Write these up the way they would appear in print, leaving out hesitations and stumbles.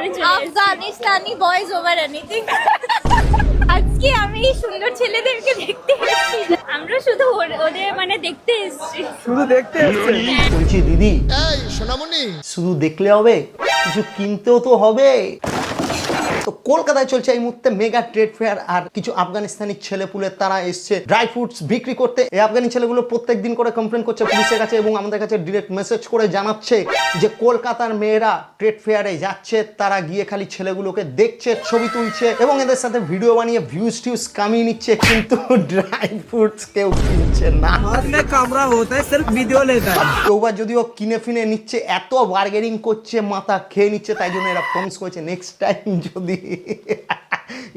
করে চলে এসেছি। Afghanistani boys over anything. আজকে আমি এই সুন্দর ছেলেদেরকে দেখতে এসেছি। আমরা শুধু ওদের মানে দেখতে এসেছি। শুধু দেখতে এসেছেন? বলছি দিদি, এই সোনামণি, শুধু দেখলে হবে, কিছু কিনতেও তো হবে। তো কলকাতায় চলছে এই মুহূর্তে মেগা ট্রেড ফেয়ার, আর কিছু আফগানিস্তানি ছেলেপুলে তারা এসছে ড্রাই ফ্রুটস বিক্রি করতে। এই আফগানি ছেলেগুলো প্রত্যেক দিন করে কমপ্লেন করছে পুলিশের কাছে এবং আমাদের কাছে ডিরেক্ট মেসেজ করে জানাচ্ছে যে কলকাতার মেয়েরা ট্রেড ফেয়ারে যাচ্ছে, তারা গিয়ে খালি ছেলেগুলোকে দেখছে, ছবি তুলছে এবং এদের সাথে ভিডিও বানিয়ে ভিউজ টিউজ কামিয়ে নিচ্ছে, কিন্তু ড্রাই ফ্রুটস কেউ কিনছে না। हाथ में कैमरा होता है, सिर्फ वीडियो लेता है। কেউ বা যদিও কিনে ফিনে নিচ্ছে, এত বার্গেনিং করছে, মাথা খেয়ে নিচ্ছে, তাই জন্য এরা প্রমিস করেছে নেক্সট টাইম যদি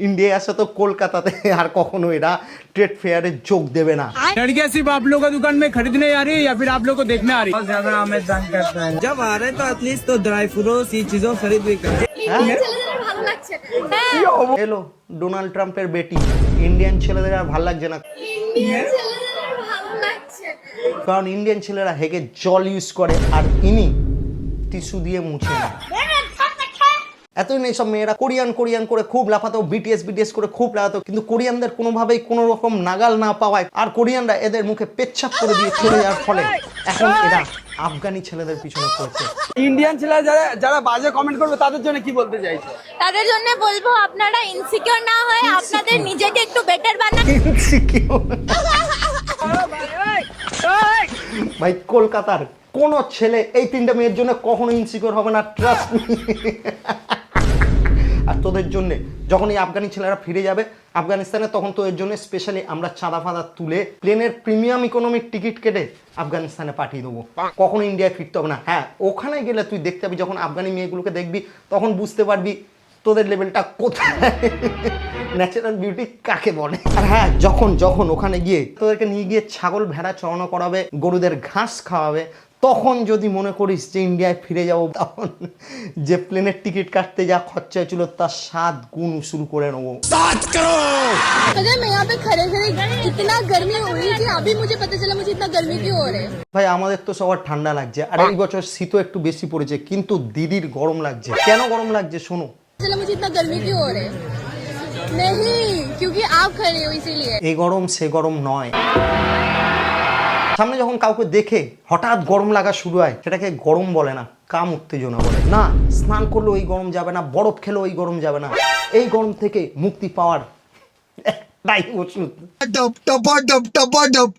ইন্ডিয়া আসে তো কলকাতাতে আর কখনো এরা ট্রেড ফেয়ারে যোগ দেবে না। लड़कियां सिर्फ आप लोग का दुकान में खरीदने आ रही है या फिर आप लोग को देखने आ रही है? बहुत ज्यादा हमें तंग करता है। जब आ रहे हैं तो एटलीस्ट तो ड्राई फ्रूट्स ये चीजों खरीद भी करें। ছেলেদের ভালো লাগছে। হ্যাঁ, এলো ডোনাল্ড ট্রাম্পের বেটি, ইন্ডিয়ান ছেলেদের আর ভালো লাগছে না, ইন্ডিয়ান ছেলেদের ভালো লাগছে। কারণ ইন্ডিয়ান ছেলেরা হেগে জল ইউজ করে আর ইনি টিস্যু দিয়ে মুছে না। এতই নেই, সব মেয়েরা কোরিয়ান কোরিয়ান করে খুব লাফাতো, বিটিএস বিটিএস করে খুব লাফাতো, কিন্তু কোরিয়ানদের কোনোভাবেই কোনো রকম নাগাল না পাওয়ায় আর কোরিয়ানরা এদের মুখে পেচ্ছাপ করে দিয়ে চলে যাওয়ার ফলে এখন এরা আফগানি ছেলেদের পিছনে পড়ছে। ইন্ডিয়ান ছেলে যারা যারা বাজে কমেন্ট করবে তাদের জন্য কি বলতে চাইছো? তাদের জন্য বলবো আপনারা ইনসিকিউর না হয়ে আপনাদের নিজেকে একটু বেটার বানান। ভাই কলকাতার কোন ছেলে এই তিনটা মেয়ের জন্য কখনো ইনসিকিউর হবে না, ট্রাস্ট মি। আর তোদের জন্য যখন এই আফগানি ছেলেরা ফিরে যাবে আফগানিস্তানে, তখন তো এর জন্য স্পেশালি আমরা চাঁদা ফাঁদা তুলে প্লেনের প্রিমিয়াম ইকোনমিক টিকিট কেটে আফগানিস্তানে পাঠিয়ে দেবো, কখনো ইন্ডিয়ায় ফিরতে হবে না। হ্যাঁ, ওখানে গেলে তুই দেখতে পাবি, যখন আফগানি মেয়েগুলোকে দেখবি তখন বুঝতে পারবি তোদের লেভেলটা কোথায়, ন্যাচারাল বিউটি কাকে বলে। আর হ্যাঁ, যখন যখন ওখানে গিয়ে তোদেরকে নিয়ে গিয়ে ছাগল ভেড়া চড়ানো করাবে, গরুদের ঘাস খাওয়াবে, তখন যদি মনে করিস যে ইন্ডিয়ায় ফিরে যাবো, তখন যে প্লেনের টিকিট কাটতে যা খরচা হয়েছিল তার 7 গুণ উসুল করে নেবো। अगर मैं यहाँ पे खड़े खड़े इतना गर्मी हो रही थी, अभी मुझे पता चला मुझे इतना गर्मी क्यों हो रहा है। ভাই আমাদের তো সবার ঠান্ডা লাগছে, আর এই বছর শীতও একটু বেশি পড়েছে, কিন্তু দিদির গরম লাগছে। কেন গরম লাগছে শোনো। चला मुझे इतना गर्मी क्यों हो रहा है? नहीं, क्योंकि आप खड़े हो इसीलिए। এই গরম সে গরম নয়। সামনে যখন কাউকে দেখে হঠাৎ গরম লাগা শুরু হয়, সেটাকে গরম বলে না, কাম উত্তেজনা বলে। না, স্নান করলেও ওই গরম যাবে না, বরফ খেলেও ওই গরম যাবে না। এই গরম থেকে মুক্তি পাওয়ার একটাই ওষুধ, top top top top top